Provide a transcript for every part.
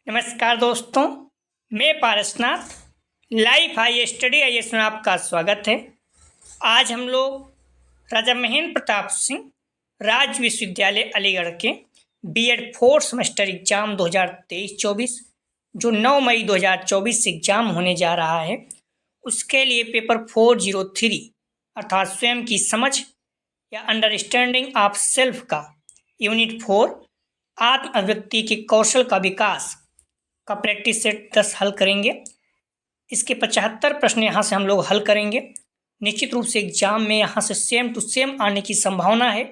नमस्कार दोस्तों, मैं Parasnath life high study IAS में आपका स्वागत है। आज हम लोग राजा महेंद्र प्रताप सिंह राज्य विश्वविद्यालय अलीगढ़ के बीएड फोर्थ सेमेस्टर एग्जाम 2023-24 जो 9 मई 2024 से एग्जाम होने जा रहा है, उसके लिए पेपर 403 अर्थात स्वयं की समझ या अंडरस्टैंडिंग ऑफ सेल्फ का यूनिट 4 आत्म अभिव्यक्ति के कौशल का विकास का प्रैक्टिस सेट 10 हल करेंगे। इसके 75 प्रश्न यहाँ से हम लोग हल करेंगे। निश्चित रूप से एग्जाम में यहाँ से सेम टू सेम आने की संभावना है,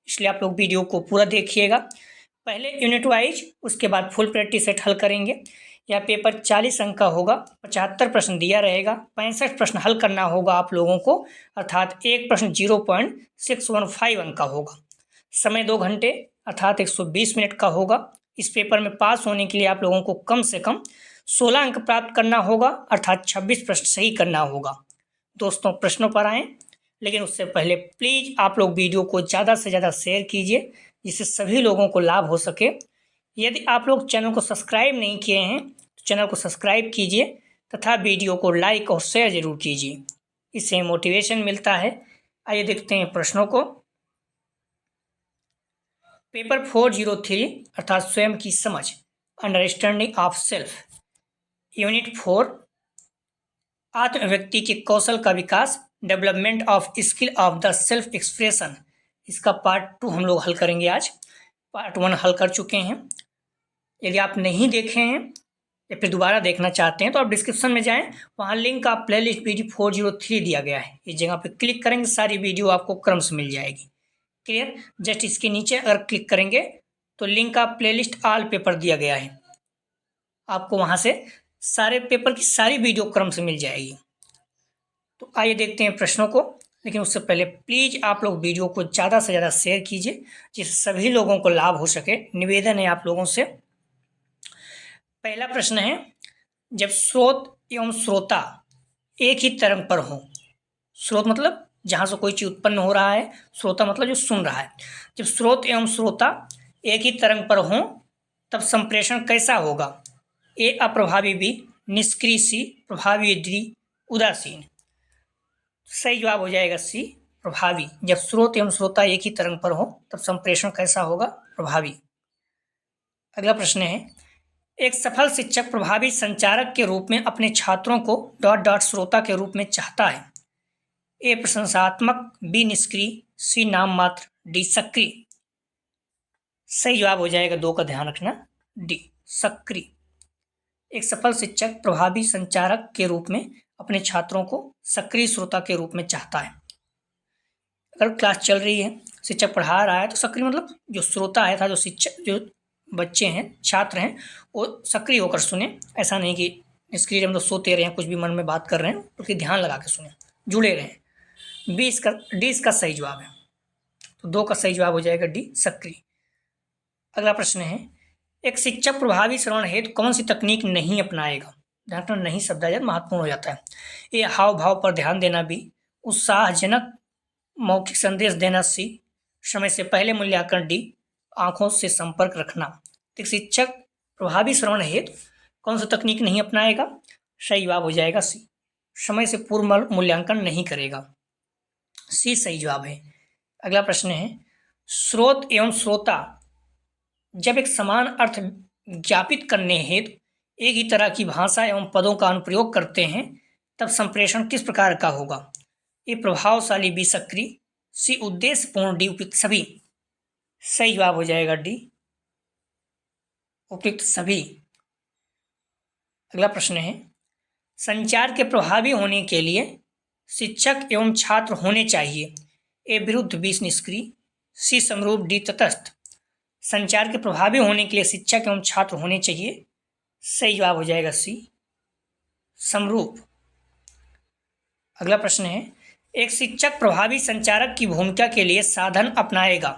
इसलिए आप लोग वीडियो को पूरा देखिएगा। पहले यूनिट वाइज, उसके बाद फुल प्रैक्टिस सेट हल करेंगे। यह पेपर 40 अंक का होगा, 75 प्रश्न दिया रहेगा, 65 प्रश्न हल करना होगा आप लोगों को, अर्थात एक प्रश्न 0.615 अंक का होगा। समय 2 घंटे अर्थात 120 मिनट का होगा। इस पेपर में पास होने के लिए आप लोगों को कम से कम 16 अंक प्राप्त करना होगा, अर्थात 26 प्रश्न सही करना होगा। दोस्तों, प्रश्नों पर आएँ, लेकिन उससे पहले प्लीज़ आप लोग वीडियो को ज़्यादा से ज़्यादा शेयर कीजिए, जिससे सभी लोगों को लाभ हो सके। यदि आप लोग चैनल को सब्सक्राइब नहीं किए हैं तो चैनल को सब्सक्राइब कीजिए तथा वीडियो को लाइक और शेयर ज़रूर कीजिए, इससे मोटिवेशन मिलता है। आइए देखते हैं प्रश्नों को। पेपर 403 अर्थात स्वयं की समझ अंडरस्टैंडिंग ऑफ सेल्फ यूनिट 4 आत्म अभिव्यक्ति के कौशल का विकास development of skill of the self expression, इसका पार्ट 2 हम लोग हल करेंगे आज। पार्ट 1 हल कर चुके हैं। यदि आप नहीं देखे हैं या फिर दोबारा देखना चाहते हैं तो आप डिस्क्रिप्शन में जाएं, वहाँ लिंक का प्लेलिस्ट वीडियो 403 दिया गया है। इस जगह पे क्लिक करेंगे, सारी वीडियो आपको क्रम से मिल जाएगी। क्लियर? जस्ट इसके नीचे अगर क्लिक करेंगे तो लिंक का प्लेलिस्ट ऑल पेपर दिया गया है, आपको वहां से सारे पेपर की सारी वीडियो क्रम से मिल जाएगी। तो आइए देखते हैं प्रश्नों को, लेकिन उससे पहले प्लीज आप लोग वीडियो को ज़्यादा से ज़्यादा शेयर कीजिए, जिससे सभी लोगों को लाभ हो सके। निवेदन है आप लोगों से। पहला प्रश्न है, जब स्रोत एवं श्रोता एक ही तरंग पर हो, स्रोत मतलब जहाँ से कोई चीज उत्पन्न हो रहा है, श्रोता मतलब जो सुन रहा है। जब स्रोत एवं श्रोता एक ही तरंग पर हों तब संप्रेषण कैसा होगा? ए अप्रभावी, बी निष्क्रिय, सी प्रभावी, डी उदासीन। सही जवाब हो जाएगा सी प्रभावी। जब स्रोत एवं श्रोता एक ही तरंग पर हो तब संप्रेषण कैसा होगा? प्रभावी। अगला प्रश्न है, एक सफल शिक्षक प्रभावी संचारक के रूप में अपने छात्रों को डॉट डॉट श्रोता के रूप में चाहता है। ए प्रशंसात्मक, बी निष्क्रिय, सी नाम मात्र, डी सक्रिय। सही जवाब हो जाएगा 2 का ध्यान रखना, डी सक्रिय। एक सफल शिक्षक प्रभावी संचारक के रूप में अपने छात्रों को सक्रिय श्रोता के रूप में चाहता है। अगर क्लास चल रही है, शिक्षक पढ़ा रहा है, तो सक्रिय मतलब जो श्रोता है था, जो शिक्षक, जो बच्चे हैं, छात्र हैं, वो सक्रिय होकर सुने। ऐसा नहीं कि निष्क्रिय मतलब सोते रहे, कुछ भी मन में बात कर रहे हैं, उसकी ध्यान लगा के सुने, जुड़े रहें। डी इसका सही जवाब है, तो 2 का सही जवाब हो जाएगा डी सक्रिय। अगला प्रश्न है, एक शिक्षक प्रभावी श्रवण हेतु कौन सी तकनीक नहीं अपनाएगा? ध्यान रखना, नहीं शब्द आ जाए महत्वपूर्ण हो जाता है। ए हाव भाव पर ध्यान देना, बी उत्साहजनक मौखिक संदेश देना, सी समय से पहले मूल्यांकन, डी आंखों से संपर्क रखना। एक शिक्षक प्रभावी श्रवण हेतु कौन सी तकनीक नहीं अपनाएगा? सही जवाब हो जाएगा सी, समय से पूर्व मूल्यांकन नहीं करेगा। सी सही जवाब है। अगला प्रश्न है, स्रोत एवं श्रोता जब एक समान अर्थ ज्ञापित करने हेतु एक ही तरह की भाषा एवं पदों का अनुप्रयोग करते हैं तब संप्रेषण किस प्रकार का होगा? ए प्रभावशाली, बी सक्रिय, सी उद्देश्यपूर्ण, डी उपयुक्त सभी। सही जवाब हो जाएगा डी उपयुक्त सभी। अगला प्रश्न है, संचार के प्रभावी होने के लिए शिक्षक एवं छात्र होने चाहिए। ए विरुद्ध, बी निष्क्रिय, सी समरूप, डी तटस्थ। संचार के प्रभावी होने के लिए शिक्षक एवं छात्र होने चाहिए। सही जवाब हो जाएगा सी समरूप। अगला प्रश्न है, एक शिक्षक प्रभावी संचारक की भूमिका के लिए साधन अपनाएगा।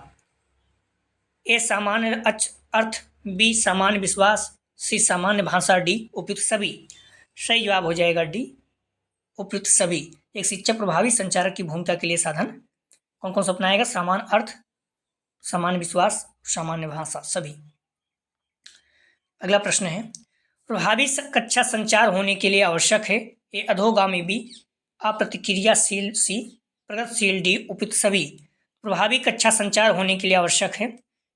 ए सामान्य अर्थ, बी सामान्य विश्वास, सी सामान्य भाषा, डी उपयुक्त सभी। सही जवाब हो जाएगा डी उपयुक्त सभी। एक शिक्षक प्रभावी संचारक की भूमिका के लिए साधन कौन कौन सा अपनाएगा? सामान्य अर्थ, सामान्य विश्वास, सामान्य भाषा, सभी। अगला प्रश्न है, प्रभावी कक्षा संचार होने के लिए आवश्यक है ए अधोगामी बी, अप्रतिक्रियाशील सी, प्रगतिशील डी, उपयुक्त सभी। प्रभावी कक्षा संचार होने के लिए आवश्यक है,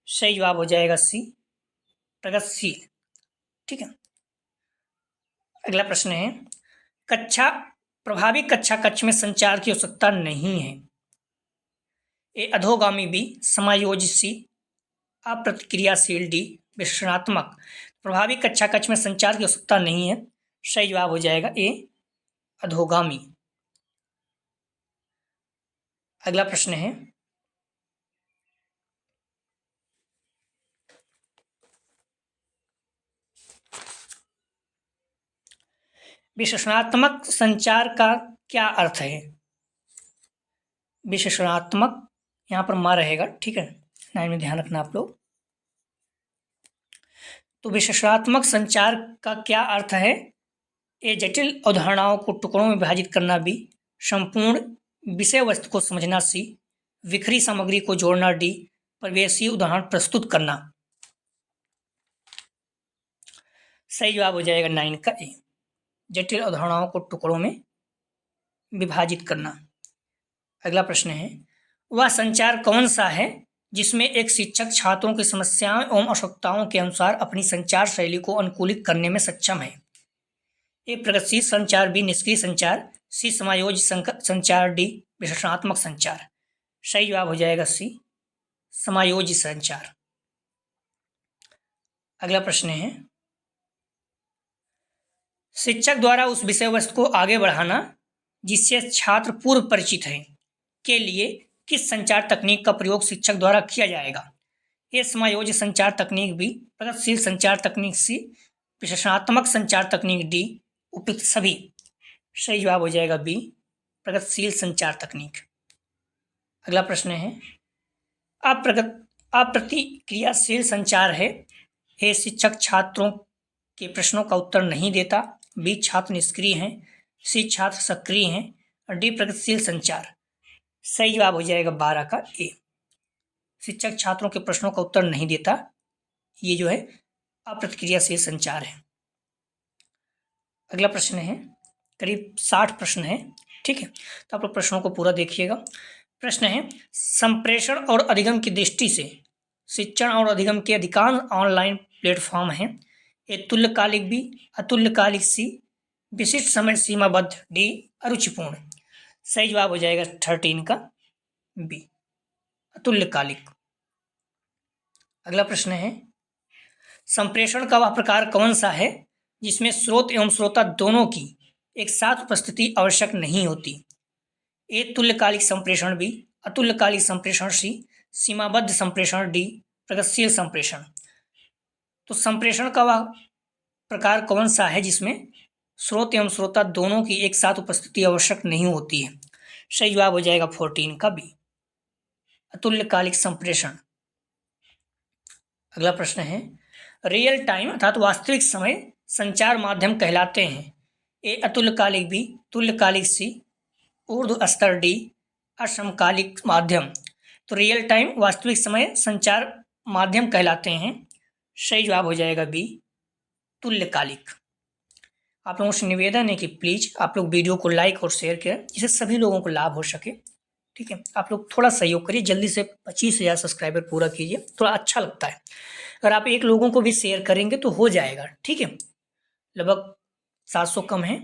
सही जवाब हो जाएगा सी, प्रगतिशील। ठीक है। अगला प्रश्न है प्रभावी कक्षा कक्ष में संचार की आवश्यकता नहीं है। ए अधोगामी बी, समायोजित सी, अप्रतिक्रियाशील डी, विश्लेषणात्मक। प्रभावी कक्षा कक्ष में संचार की आवश्यकता नहीं है, सही जवाब हो जाएगा ए, अधोगामी। अगला प्रश्न है विश्लेषणात्मक संचार का क्या अर्थ है। विश्लेषणात्मक यहाँ पर मां रहेगा, ठीक है, लाइन में ध्यान रखना आप लोग। तो विश्लेषणात्मक संचार का क्या अर्थ है, ए जटिल अवधारणाओं को टुकड़ों में विभाजित करना बी, संपूर्ण विषय वस्तु को समझना सी, विखरी सामग्री को जोड़ना डी, परिवेशी उदाहरण प्रस्तुत करना। सही जवाब हो जाएगा 9 का ए, जटिल अवधारणाओं को टुकड़ों में विभाजित करना। अगला प्रश्न है वह संचार कौन सा है जिसमें एक शिक्षक छात्रों की समस्याओं एवं आवश्यकताओं के अनुसार अपनी संचार शैली को अनुकूलित करने में सक्षम है। ए प्रगतिशील संचार, बी निष्क्रिय संचार, सी समायोजित संचार, डी विश्लेषणात्मक संचार। सही जवाब हो जाएगा सी, समायोजित संचार। अगला प्रश्न है शिक्षक द्वारा उस विषय वस्तु को आगे बढ़ाना जिससे छात्र पूर्व परिचित है के लिए किस संचार तकनीक का प्रयोग शिक्षक द्वारा किया जाएगा। ए समायोजित संचार तकनीक, बी प्रगतिशील संचार तकनीक, सी विश्लेषणात्मक संचार तकनीक, डी उपयुक्त सभी। सही जवाब हो जाएगा बी, प्रगतिशील संचार तकनीक। अगला प्रश्न है अप्रतिक्रियाशील संचार है। ए शिक्षक छात्रों के प्रश्नों का उत्तर नहीं देता, बी छात्र निष्क्रिय हैं, सी छात्र सक्रिय हैं, और डी प्रगतिशील संचार। सही जवाब हो जाएगा 12 का ए, शिक्षक छात्रों के प्रश्नों का उत्तर नहीं देता, ये जो है अप्रतिक्रियाशील संचार है। अगला प्रश्न है करीब 60 प्रश्न है, ठीक है, तो आप लोग प्रश्नों को पूरा देखिएगा। प्रश्न है संप्रेषण और अधिगम की दृष्टि से शिक्षण और अधिगम के अधिकांश ऑनलाइन प्लेटफॉर्म हैं। ए तुल्यकालिक, बी अतुल्यकालिक, सी विशिष्ट समय सीमाबद्ध, डी अरुचिपूर्ण। सही जवाब हो जाएगा 13 का बी, अतुल्यकालिक। अगला प्रश्न है संप्रेषण का वह प्रकार कौन सा है जिसमें स्रोत एवं श्रोता दोनों की एक साथ उपस्थिति आवश्यक नहीं होती। ए तुल्यकालिक संप्रेषण, बी अतुल्यकालिक संप्रेषण, सी सीमाबद्ध संप्रेषण, डी प्रगतिशील संप्रेषण। तो संप्रेषण का वह प्रकार कौन सा है जिसमें स्रोत एवं श्रोता दोनों की एक साथ उपस्थिति आवश्यक नहीं होती है। सही जवाब हो जाएगा 14 का बी, अतुल्यकालिक संप्रेषण। अगला प्रश्न है रियल टाइम अर्थात वास्तविक समय संचार माध्यम कहलाते हैं। ए अतुल्यकालिक, बी तुल्यकालिक, सी ऊर्ध्व स्तर, डी असमकालिक माध्यम। तो रियल टाइम वास्तविक समय संचार माध्यम कहलाते हैं। सही जवाब हो जाएगा बी, तुल्यकालिक। आप लोगों से निवेदन है कि प्लीज़ आप लोग वीडियो को लाइक और शेयर करें जिससे सभी लोगों को लाभ हो सके, ठीक है। आप लोग थोड़ा सहयोग करिए, जल्दी से 25,000 सब्सक्राइबर पूरा कीजिए, थोड़ा अच्छा लगता है। अगर आप एक लोगों को भी शेयर करेंगे तो हो जाएगा, ठीक है। लगभग 700 कम है,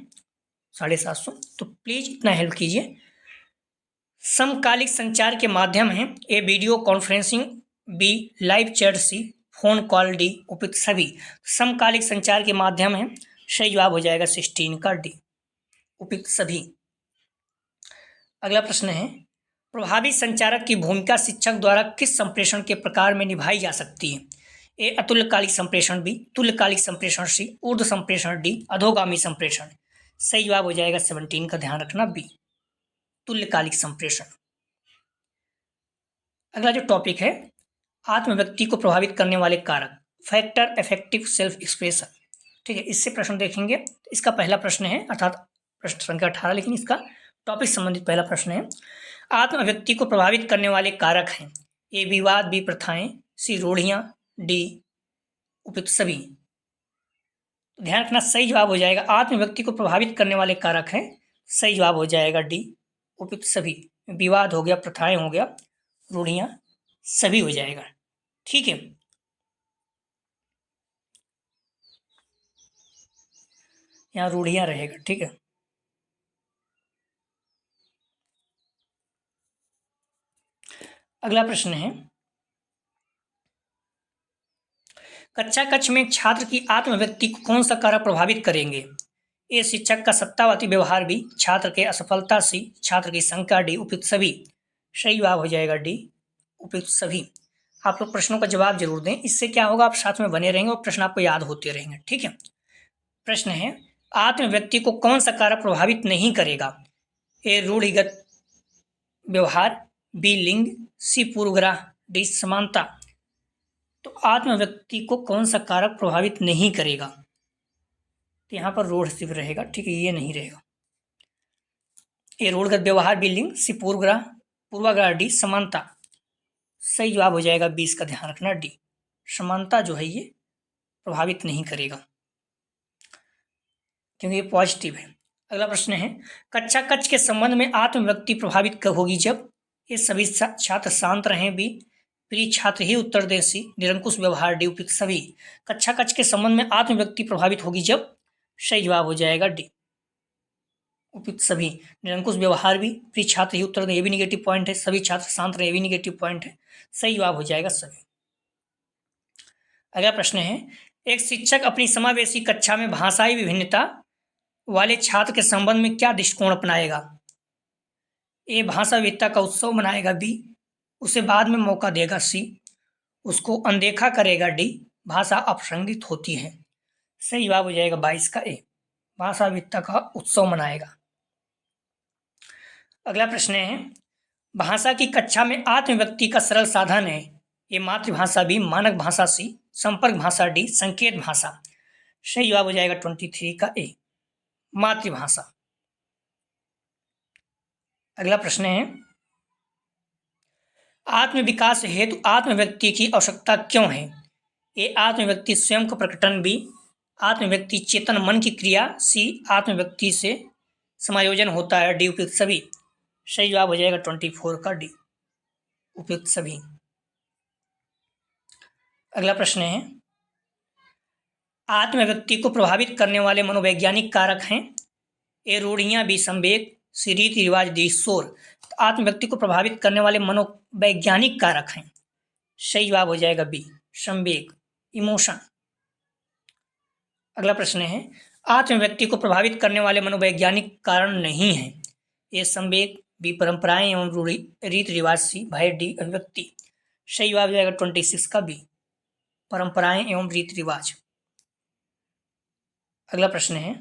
750, तो प्लीज़ इतना हेल्प कीजिए। समकालिक संचार के माध्यम हैं। A video conferencing, B live chat, C phone call, D उपयुक्त सभी। समकालिक संचार के माध्यम हैं। सही जवाब हो जाएगा 16 का डी, उपयुक्त सभी। अगला प्रश्न है प्रभावी संचारक की भूमिका शिक्षक द्वारा किस संप्रेषण के प्रकार में निभाई जा सकती है। ए अतुल्यकालिक संप्रेषण, बी तुल्यकालिक संप्रेषण, सी ऊर्ध्व संप्रेषण, डी अधोगामी संप्रेषण। सही जवाब हो जाएगा 17 का, ध्यान रखना बी, तुल्यकालिक संप्रेषण। अगला जो टॉपिक है आत्म व्यक्ति को प्रभावित करने वाले कारक, फैक्टर इफेक्टिव सेल्फ एक्सप्रेशन, ठीक है। इससे प्रश्न देखेंगे। इसका पहला प्रश्न है अर्थात प्रश्न संख्या 18, लेकिन इसका टॉपिक संबंधित पहला प्रश्न है आत्म व्यक्ति को प्रभावित करने वाले कारक हैं। ए विवाद, बी प्रथाएं, सी रूढ़ियां, डी उपयुक्त सभी। ध्यान रखना, सही जवाब हो जाएगा आत्म व्यक्ति को प्रभावित करने वाले कारक हैं। सही जवाब हो जाएगा डी, उपयुक्त सभी। विवाद हो गया, प्रथाएं हो गया, रूढ़ियां, सभी हो जाएगा। ठीक है, यहाँ रूढ़ियां रहेगा। ठीक है, अगला प्रश्न है, कक्षा कक्ष में छात्र की आत्म व्यक्ति को कौन सा कारक प्रभावित करेंगे? ए शिक्षक का सत्तावादी व्यवहार, बी छात्र के असफलता, सी छात्र की शंका, डी उपयुक्त सभी। सही जवाब हो जाएगा डी, उपयुक्त सभी। आप लोग प्रश्नों का जवाब जरूर दें, इससे क्या होगा, आप साथ में बने रहेंगे और प्रश्न आपको याद होते रहेंगे। ठीक है, प्रश्न है, आत्म व्यक्ति को कौन सा कारक प्रभावित नहीं करेगा? ए रूढ़िगत व्यवहार, बी लिंग, सी पूर्वग्रह, डी समानता। तो आत्म व्यक्ति को कौन सा कारक प्रभावित नहीं करेगा? तो यहाँ पर रूढ़ सिर्फ रहेगा। ठीक है, ये नहीं रहेगा। ए रूढ़गत व्यवहार, बी लिंग, सी पूर्वाग्रह, डी समानता। सही जवाब हो जाएगा 20 का, ध्यान रखना डी, समानता जो है ये प्रभावित नहीं करेगा क्योंकि ये पॉजिटिव है। अगला प्रश्न है, कक्षा कक्ष के संबंध में आत्म व्यक्ति प्रभावित कब होगी? जब ये सभी छात्र शांत रहें, बी प्रिय छात्र ही उत्तर दें, सी निरंकुश व्यवहार, डी उपयुक्त सभी। कक्षा कक्ष के संबंध में आत्म व्यक्ति प्रभावित होगी जब, सही जवाब हो जाएगा डी, उपयुक्त सभी। निरंकुश व्यवहार भी, प्रिय छात्र ही उत्तर दें, ये भी निगेटिव पॉइंट है, सभी छात्र शांत रहे, ये भी निगेटिव पॉइंट है। सही जवाब हो जाएगा सभी। अगला प्रश्न है, एक शिक्षक अपनी समावेशी कक्षा में भाषाई विभिन्नता वाले छात्र के संबंध में क्या दृष्टिकोण अपनाएगा? ए भाषा विविधता का उत्सव मनाएगा, बी उसे बाद में मौका देगा, सी उसको अनदेखा करेगा, डी भाषा अप्रासंगिक होती है। सही जवाब हो जाएगा 22 का ए, भाषा विविधता का उत्सव मनाएगा। अगला प्रश्न है, भाषा की कक्षा में आत्म व्यक्ति का सरल साधन है। ये मातृभाषा, बी मानक भाषा, सी संपर्क भाषा, डी संकेत भाषा। सही जवाब हो जाएगा 23 का ए, मातृभाषा। अगला प्रश्न है, आत्म विकास हेतु आत्म व्यक्ति की आवश्यकता क्यों है? ए आत्म व्यक्ति स्वयं का प्रकटन, बी आत्म व्यक्ति चेतन मन की क्रिया, सी आत्म व्यक्ति से समायोजन होता है, डी उपयुक्त सभी। सही जवाब हो जाएगा 24 का डी, उपयुक्त सभी। अगला प्रश्न है, आत्म व्यक्ति को प्रभावित करने वाले मनोवैज्ञानिक कारक हैं। ए रूढ़ियां, बी संवेग, सी रीति रिवाज, डी शोर। आत्म व्यक्ति को प्रभावित करने वाले मनोवैज्ञानिक कारक हैं। सही जवाब हो जाएगा बी संवेग, इमोशन। अगला प्रश्न है, आत्म व्यक्ति को प्रभावित करने वाले मनोवैज्ञानिक कारण नहीं है। ए संवेग, बी परंपराएं एवं रूढ़ी रीति रिवाज, सी भय, डी अभिव्यक्ति। सही जवाब हो जाएगा 26 का बी, परंपराएं एवं रीति रिवाज। अगला प्रश्न है,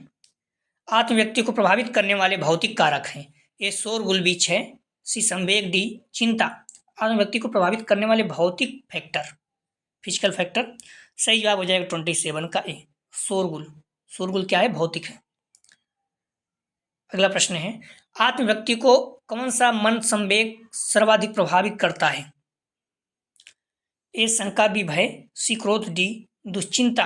आत्म व्यक्ति को प्रभावित करने वाले भौतिक कारक हैं। ए शोरगुल, बी क्षय, सी संवेग, डी चिंता। आत्म व्यक्ति को प्रभावित करने वाले भौतिक फैक्टर, फिजिकल फैक्टर। सही जवाब हो जाएगा 27 का ए, शोरगुल। शोरगुल क्या है? भौतिक है। अगला प्रश्न है, आत्म व्यक्ति को कौन सा मन संवेग सर्वाधिक प्रभावित करता है? ए शंका, बी भय, सी क्रोध, डी दुश्चिंता।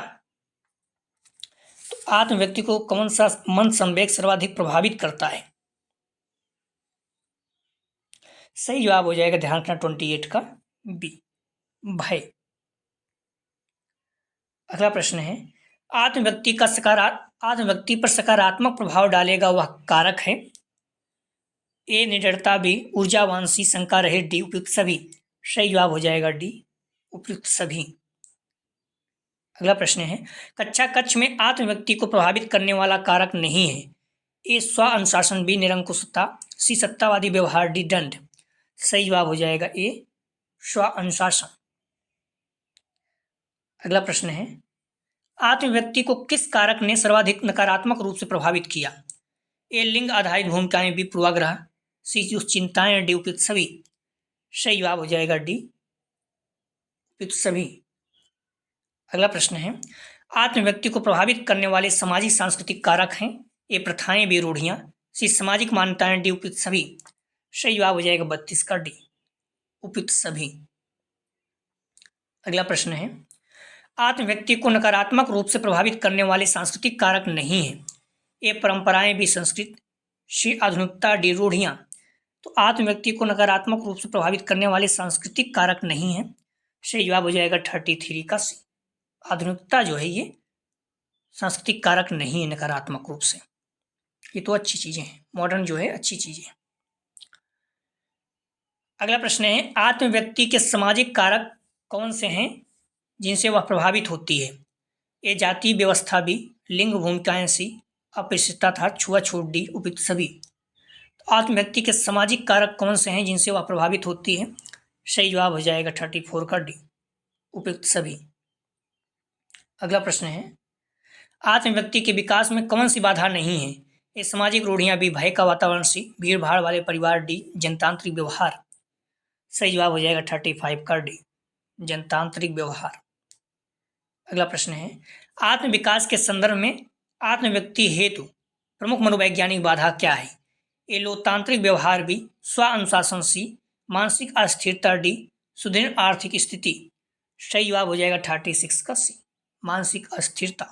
तो आत्म व्यक्ति को कौन सा मन संवेग सर्वाधिक प्रभावित करता है? सही जवाब हो जाएगा, ध्यान रखना 28 का बी, भय। अगला प्रश्न है, आत्म व्यक्ति पर सकारात्मक प्रभाव डालेगा वह कारक है। ए निडरता, बी ऊर्जावान, सी शंका रहित, डी उपयुक्त सभी। सही जवाब हो जाएगा डी, उपयुक्त सभी। अगला प्रश्न है, कक्षा कक्ष में आत्म व्यक्ति को प्रभावित करने वाला कारक नहीं है। ए स्व अनुशासन, बी निरंकुशता, सी सत्तावादी व्यवहार, डी दंड। सही जवाब हो जाएगा ए स्व अनुशासन। अगला प्रश्न है, आत्म व्यक्ति को किस कारक ने सर्वाधिक नकारात्मक रूप से प्रभावित किया? ए लिंग आधारित भूमिकाएं, बी पूर्वाग्रह, सी चिंताएं, डी उपयुक्त सभी। सही जवाब हो जाएगा डी, उपयुक्त सभी। अगला प्रश्न है, आत्म व्यक्ति को प्रभावित करने वाले सामाजिक सांस्कृतिक कारक हैं। ए प्रथाएं, बी रूढ़ियां, सी सामाजिक मान्यताएं, डी उपयुक्त सभी। सही जवाब हो जाएगा 32 का डी, उपयुक्त सभी। अगला प्रश्न है, आत्म व्यक्ति को नकारात्मक रूप से प्रभावित करने वाले सांस्कृतिक कारक नहीं है। ये परंपराएं भी संस्कृत शी आधुनिकता डी रूढ़ियाँ। तो आत्म व्यक्ति को नकारात्मक रूप से प्रभावित करने वाले सांस्कृतिक कारक नहीं है। सही जवाब हो जाएगा 33 का सी। आधुनिकता जो है ये सांस्कृतिक कारक नहीं है नकारात्मक रूप से। ये तो अच्छी चीजें हैं, मॉडर्न जो है अच्छी चीजें। अगला प्रश्न है आत्म व्यक्ति के सामाजिक कारक कौन से हैं जिनसे वह प्रभावित होती है। ये जाति व्यवस्था भी, लिंग भूमिकाएं सी, अपरिचितता था, छुआछूत डी, उपयुक्त सभी। तो आत्म व्यक्ति के सामाजिक कारक कौन से हैं जिनसे वह प्रभावित होती है। सही जवाब हो जाएगा 34 का डी, उपयुक्त सभी। अगला प्रश्न है आत्म व्यक्ति के विकास में कौन सी बाधा नहीं है। ये सामाजिक रूढ़ियां भी, भय का वातावरण सी, भीड़ भाड़ वाले परिवार डी, जनतांत्रिक व्यवहार। सही जवाब हो जाएगा 35 का डी, जनतांत्रिक व्यवहार। अगला प्रश्न है आत्म विकास के संदर्भ में आत्म व्यक्ति हेतु प्रमुख मनोवैज्ञानिक बाधा क्या है। ये लोकतांत्रिक व्यवहार भी, स्व अनुशासन सी, मानसिक अस्थिरता डी, सुदृढ़ आर्थिक स्थिति। सही जवाब हो जाएगा 36 का सी, मानसिक अस्थिरता।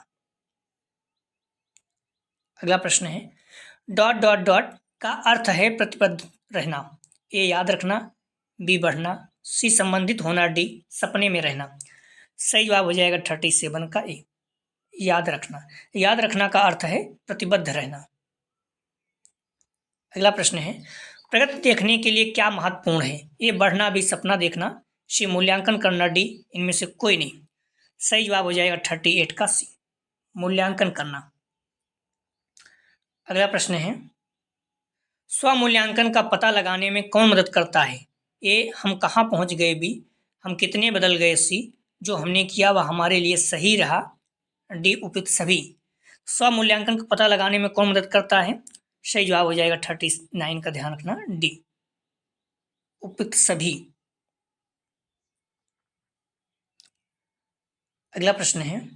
अगला प्रश्न है डॉट डॉट डॉट का अर्थ है प्रतिबद्ध रहना। ए याद रखना, बी बढ़ना, सी संबंधित होना, डी सपने में रहना। सही जवाब हो जाएगा 37 का ए, याद रखना। याद रखना का अर्थ है प्रतिबद्ध रहना। अगला प्रश्न है प्रगति देखने के लिए क्या महत्वपूर्ण है। ए बढ़ना, बी सपना देखना, सी मूल्यांकन करना, डी इनमें से कोई नहीं। सही जवाब हो जाएगा 38 का सी, मूल्यांकन करना। अगला प्रश्न है स्वमूल्यांकन का पता लगाने में कौन मदद करता है। ए हम कहाँ पहुँच गए, बी हम कितने बदल गए, सी जो हमने किया वह हमारे लिए सही रहा, डी उपयुक्त सभी। स्वमूल्यांकन का पता लगाने में कौन मदद करता है। सही जवाब हो जाएगा 39 का, ध्यान रखना, डी उपयुक्त सभी। अगला प्रश्न है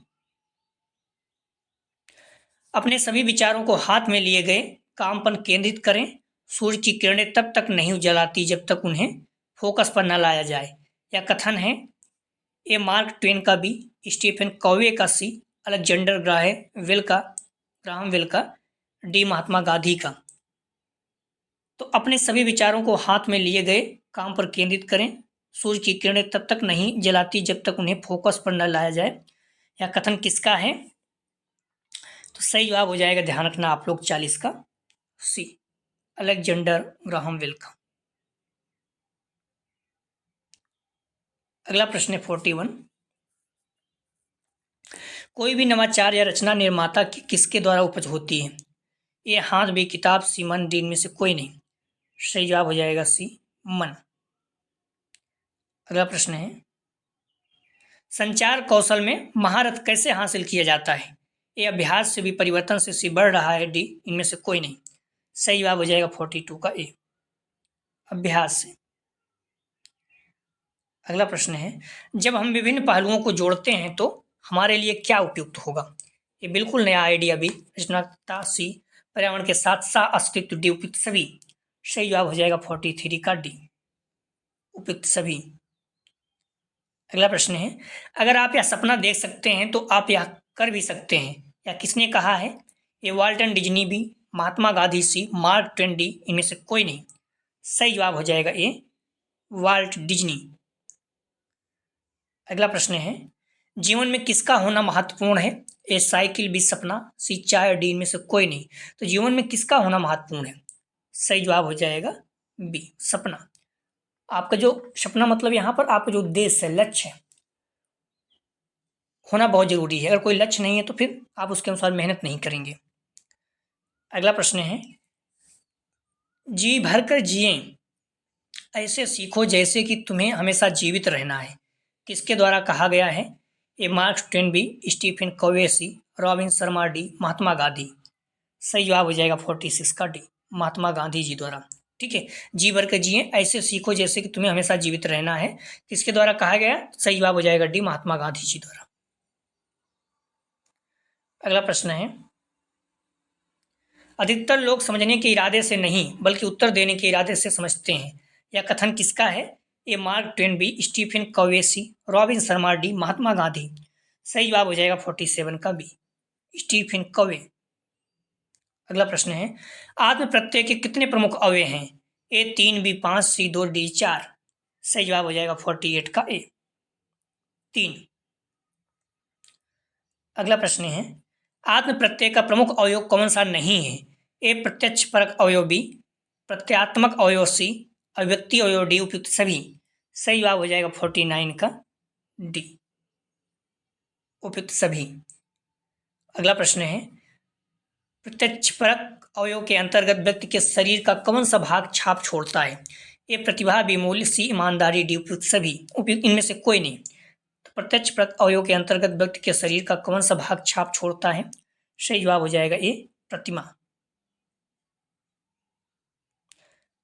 अपने सभी विचारों को हाथ में लिए गए काम पर केंद्रित करें। सूर्य की किरणें तब तक नहीं जलाती जब तक उन्हें फोकस पर न लाया जाए। यह कथन है ए मार्क ट्वेन का, बी स्टीफन कॉवे का, सी अलेक्जेंडर ग्राहम बेल का, डी महात्मा गांधी का। तो अपने सभी विचारों को हाथ में लिए गए काम पर केंद्रित करें। सूर्य की किरणें तब तक नहीं जलाती जब तक उन्हें फोकस पर न लाया जाए। यह कथन किसका है। तो सही जवाब हो जाएगा, ध्यान रखना आप लोग, 40 का सी, अलेक्जेंडर ग्राहम बेल का। अगला प्रश्न है 41 कोई भी नवाचार या रचना निर्माता की किसके द्वारा उपज होती है। ये हाथ, भी किताब, सी मन, डी में से कोई नहीं। सही जवाब हो जाएगा सी, मन। अगला प्रश्न है संचार कौशल में महारत कैसे हासिल किया जाता है। ये अभ्यास से भी, परिवर्तन से, सी बढ़ रहा है, डी इनमें से कोई नहीं। सही जवाब हो जाएगा 42 का ए, अभ्यास से। अगला प्रश्न है जब हम विभिन्न पहलुओं को जोड़ते हैं तो हमारे लिए क्या उपयुक्त होगा। ये बिल्कुल नया आइडिया भी, रचनात्मकता सी, पर्यावरण के साथ सह अस्तित्व डी उपयुक्त सभी। सही जवाब हो जाएगा 43 का डी, उपयुक्त सभी। अगला प्रश्न है अगर आप यह सपना देख सकते हैं तो आप यह कर भी सकते हैं। यह किसने कहा है। ये Walton Disney, B Mahatma Gandhi, C Mark Twain, D इनमें से कोई नहीं। सही जवाब हो जाएगा ए, वाल्ट डिज्नी। अगला प्रश्न है जीवन में किसका होना महत्वपूर्ण है। ए साइकिल, बी सपना, सी चाय, डी इनमें से कोई नहीं। तो जीवन में किसका होना महत्वपूर्ण है। सही जवाब हो जाएगा बी, सपना। आपका जो सपना मतलब यहाँ पर आपका जो उद्देश्य है, लक्ष्य है, होना बहुत जरूरी है। अगर कोई लक्ष्य नहीं है तो फिर आप उसके अनुसार मेहनत नहीं करेंगे। अगला प्रश्न है जी भर कर जिए ऐसे सीखो जैसे कि तुम्हें हमेशा जीवित रहना है। किसके द्वारा कहा गया है। ए mark Twain, B Stephen Covey, सी रॉबिन शर्मा, डी महात्मा गांधी। सही जवाब हो जाएगा 46 का डी, महात्मा गांधी जी द्वारा। ठीक है, जी भर कर जिए ऐसे सीखो जैसे कि तुम्हें हमेशा जीवित रहना है, किसके द्वारा कहा गया। सही जवाब हो जाएगा डी, महात्मा गांधी जी द्वारा। अगला प्रश्न है अधिकतर लोग समझने के इरादे से नहीं बल्कि उत्तर देने के इरादे से समझते हैं। यह कथन किसका है। ए mark Twain, B Stephen Covey, सी रॉबिन शर्मा, डी महात्मा गांधी। सही जवाब हो जाएगा 47 का बी, स्टीफन कवे। अगला प्रश्न है, आत्म प्रत्यय के कितने प्रमुख अवयव हैं? ए 3, बी 5, सी 2, डी 4। सही जवाब हो जाएगा 48 का ए, 3। अगला प्रश्न है, आत्म प्रत्यय का प्रमुख अवयव कौन सा नहीं है? ए प्रत्यक्ष परक अवयव, बी प्रत्यात्मक अवयव, सी अभिव्यक्ति अवयव, डी उपयुक्त सभी। सही जवाब हो जाएगा 49 का डी, उपयुक्त सभी। अगला प्रश्न है, प्रत्यक्ष परक अवयव के अंतर्गत व्यक्ति के शरीर का कौन सा भाग छाप छोड़ता है? ए प्रतिभा, बी मूल्य, सी ईमानदारी, डी उपयुक्त सभी। उपयुक्त इनमें से कोई नहीं। तो प्रत्यक्ष परक अवयव के अंतर्गत व्यक्ति के शरीर का कौन सा भाग छाप छोड़ता है? सही जवाब हो जाएगा ए प्रतिमा।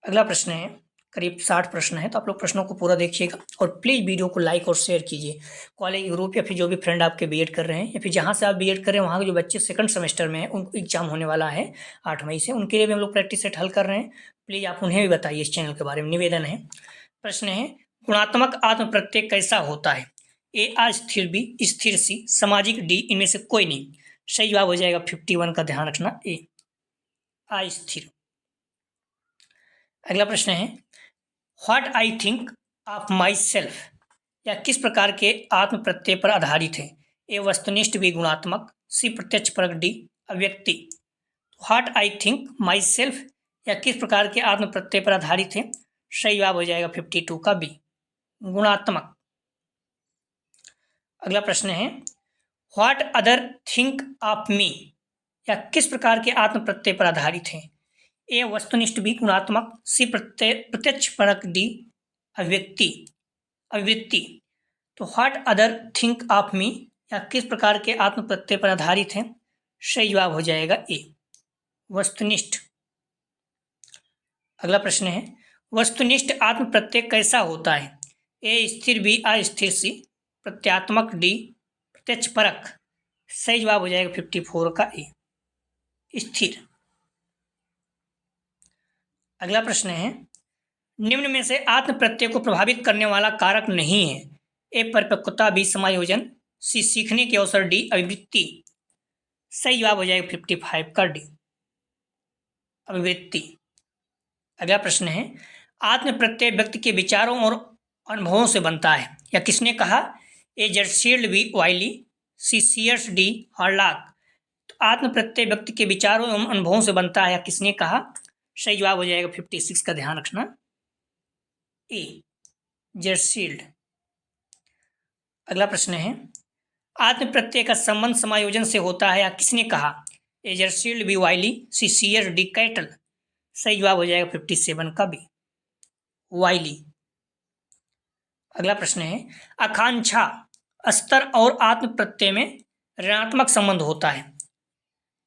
अगला प्रश्न है, करीब 60 प्रश्न है, तो आप लोग प्रश्नों को पूरा देखिएगा और प्लीज़ वीडियो को लाइक और शेयर कीजिए। कॉलेज ग्रुप या फिर जो भी फ्रेंड आपके बीएड कर रहे हैं या फिर जहाँ से आप बीएड कर रहे हैं वहाँ के जो बच्चे सेकंड सेमेस्टर में हैं, उनको एग्जाम होने वाला है 8 मई से, उनके लिए भी हम लोग प्रैक्टिस सेट हल कर रहे हैं। प्लीज़ आप उन्हें भी बताइए, इस चैनल के बारे में निवेदन है। प्रश्न है, गुणात्मक आत्म प्रत्यय कैसा होता है? ए अस्थिर, बी स्थिर, सी सामाजिक, डी इनमें से कोई नहीं। सही जवाब हो जाएगा 51 का, ध्यान रखना ए अस्थिर। अगला प्रश्न है, what I think of my self या किस प्रकार के आत्म प्रत्यय पर आधारित है? ए वस्तुनिष्ठ, बी गुणात्मक, सी प्रत्यक्ष परक, डी अव्यक्ति। What I think myself या किस प्रकार के आत्म प्रत्यय पर आधारित है? सही जवाब हो जाएगा 52 का बी, गुणात्मक। अगला प्रश्न है, what other think of me या किस प्रकार के आत्म प्रत्यय पर आधारित है? ए वस्तुनिष्ठ, बी गुणात्मक, सी प्रत्यक्ष परक, डी अभिव्यक्ति। तो what other think of me या किस प्रकार के आत्म प्रत्यय पर आधारित है? सही जवाब हो जाएगा ए वस्तुनिष्ठ। अगला प्रश्न है, वस्तुनिष्ठ आत्म प्रत्यय कैसा होता है? ए स्थिर, बी अस्थिर, सी प्रत्यात्मक, डी प्रत्यक्ष परक। सही जवाब हो जाएगा 54 का ए स्थिर। अगला प्रश्न है, निम्न में से आत्म प्रत्यय को प्रभावित करने वाला कारक नहीं है? ए परिपक्वता, बी समायोजन, सी सीखने के अवसर, डी अभिवृत्ति। सही जवाब हो जाएगा 55 का डी अभिवृत्ति। अगला प्रश्न है, आत्म प्रत्यय व्यक्ति के विचारों और अनुभवों से बनता है या किसने कहा? ए जर्सील्ड, बी वाइली, सी सीयर्स, डी हॉर्लॉक। तो आत्म प्रत्यय व्यक्ति के विचारों एवं अनुभवों से बनता है या किसने कहा? सही जवाब हो जाएगा 56 का, ध्यान रखना ए जर्सील्ड। अगला प्रश्न है, आत्म प्रत्यय का संबंध समायोजन से होता है या किसने कहा? ए जर्सील्ड, बी वाइली, सी सीयर्स, डी कैटल। सही जवाब हो जाएगा 57 का बी वाइली। अगला प्रश्न है, आकांक्षा स्तर और आत्म प्रत्यय में ऋणात्मक संबंध होता है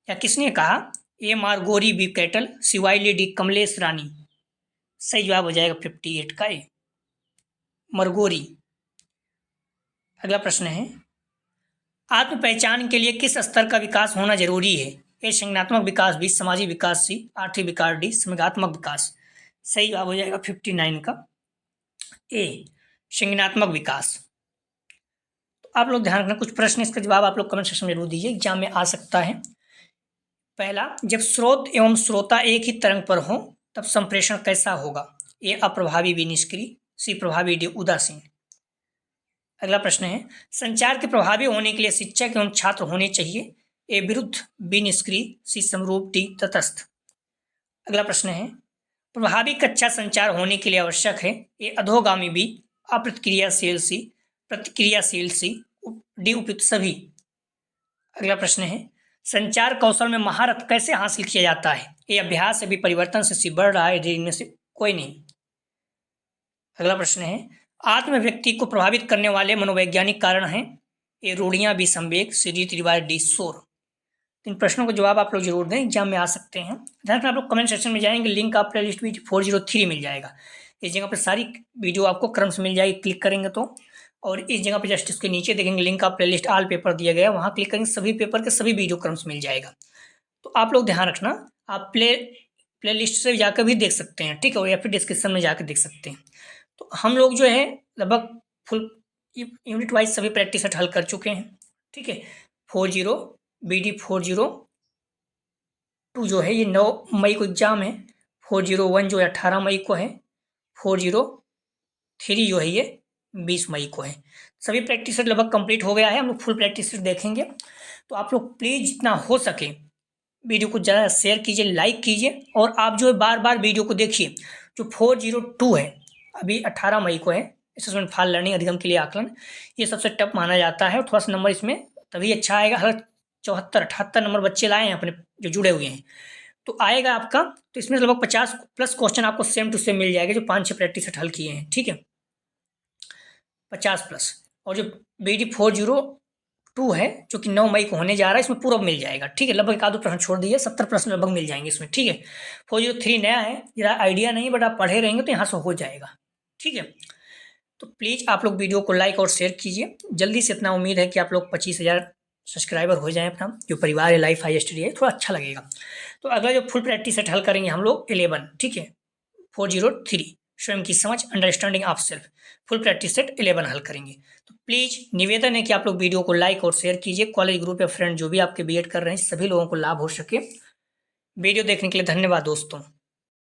या किसने कहा? ए मार्गोरी, बी कैटल, सी वाइली, डी कमलेश रानी। सही जवाब हो जाएगा 58 का ए मरगोरी। अगला प्रश्न है, आत्म पहचान के लिए किस स्तर का विकास होना जरूरी है? ए संज्ञानात्मक विकास, बी सामाजिक विकास, सी आर्थिक विकास, डी संज्ञानात्मक विकास। सही जवाब हो जाएगा 59 का ए संज्ञानात्मक विकास। तो आप लोग ध्यान रखना, कुछ प्रश्न इसका जवाब आप लोग कमेंट सेक्शन में जरूर दीजिए, एग्जाम में आ सकता है। पहला, जब स्रोत एवं श्रोता एक ही तरंग पर हो तब संप्रेषण कैसा होगा? ए अप्रभावी, बी निष्क्रिय, सी प्रभावी, डी उदासीन। अगला प्रश्न है, संचार के प्रभावी होने के लिए शिक्षक एवं छात्र होने चाहिए? ए विरुद्ध, बी निष्क्रिय, सी समरूप, डी तटस्थ। अगला प्रश्न है, प्रभावी कक्षा संचार होने के लिए आवश्यक है? ए अधोगामी, बी अप्रतिक्रियाशील, सी प्रतिक्रियाशील, सी डी उपयुक्त सभी। अगला प्रश्न है, संचार कौशल में महारत कैसे हासिल किया जाता है? ए अभ्यास से, बी परिवर्तन से, सी बढ़ रहा है, डी इनमें से कोई नहीं। अगला प्रश्न है, आत्म व्यक्ति को प्रभावित करने वाले मनोवैज्ञानिक कारण हैं? ए रूढ़ियां, बी संवेग, सी रीति रिवाज, डी शोर। इन प्रश्नों का जवाब आप लोग जरूर दें, एग्जाम में आ सकते हैं। ध्यान रखना, आप लोग कमेंट सेक्शन में जाएंगे, लिंक आप प्लेलिस्ट भी 403 मिल जाएगा। इस जगह पर सारी वीडियो आपको क्रम से मिल जाएगी, क्लिक करेंगे तो। और इस जगह पे जस्ट इसके नीचे देखेंगे लिंक आप प्लेलिस्ट ऑल पेपर दिया गया है, वहाँ क्लिक करेंगे, सभी पेपर के सभी वीडियो क्रम से मिल जाएगा। तो आप लोग ध्यान रखना, आप प्लेलिस्ट से जाकर भी देख सकते हैं, ठीक है, या फिर डिस्क्रिप्शन में जाकर देख सकते हैं। तो हम लोग जो है लगभग फुल यूनिट वाइज सभी प्रैक्टिस सेट हल कर चुके हैं, ठीक है। 40 BD 402 जो है ये 9 मई को एग्जाम है। 401 जो है 18 मई को है। 403 जो है ये 20 मई को है। सभी प्रैक्टिस सेट लगभग कंप्लीट हो गया है। हम लोग फुल प्रैक्टिस सेट देखेंगे। तो आप लोग प्लीज जितना हो सके वीडियो को ज़्यादा शेयर कीजिए, लाइक कीजिए, और आप जो है बार बार वीडियो को देखिए। जो 402 है अभी 18 मई को है, असेसमेंट फाइल लर्निंग अधिगम के लिए आकलन, ये सबसे टफ माना जाता है। और थोड़ा सा नंबर इसमें तभी अच्छा आएगा, हर 74-78 नंबर बच्चे लाए हैं अपने जो जुड़े हुए हैं, तो आएगा आपका। तो इसमें लगभग 50+ क्वेश्चन आपको सेम टू सेम मिल जाएगा जो 5-6 प्रैक्टिस सेट हल किए हैं। ठीक है, 50+। और जो BD 402 है जो कि 9 मई को होने जा रहा है, इसमें पूरा मिल जाएगा। ठीक है, लगभग 1-2 प्रश्न छोड़ दिए, 70 प्रश्न लगभग मिल जाएंगे इसमें। ठीक है, 403 नया है, जरा आइडिया नहीं, बट आप पढ़े रहेंगे तो यहाँ से हो जाएगा। ठीक है, तो प्लीज़ आप लोग वीडियो को लाइक और शेयर कीजिए। जल्दी से, इतना उम्मीद है कि आप लोग 25,000 सब्सक्राइबर हो जाएं अपना। जो परिवार है लाइफ हाई स्टडी है, थोड़ा अच्छा लगेगा। तो अगला जो फुल प्रैक्टिस सेट हल करेंगे हम लोग 11, ठीक है, 403 स्वयं की समझ, understanding of self, full practice set 11 हल करेंगे। तो प्लीज़ निवेदन है कि आप लोग वीडियो को लाइक और शेयर कीजिए। कॉलेज ग्रुप या फ्रेंड जो भी आपके बीएड कर रहे हैं, सभी लोगों को लाभ हो सके। वीडियो देखने के लिए धन्यवाद दोस्तों।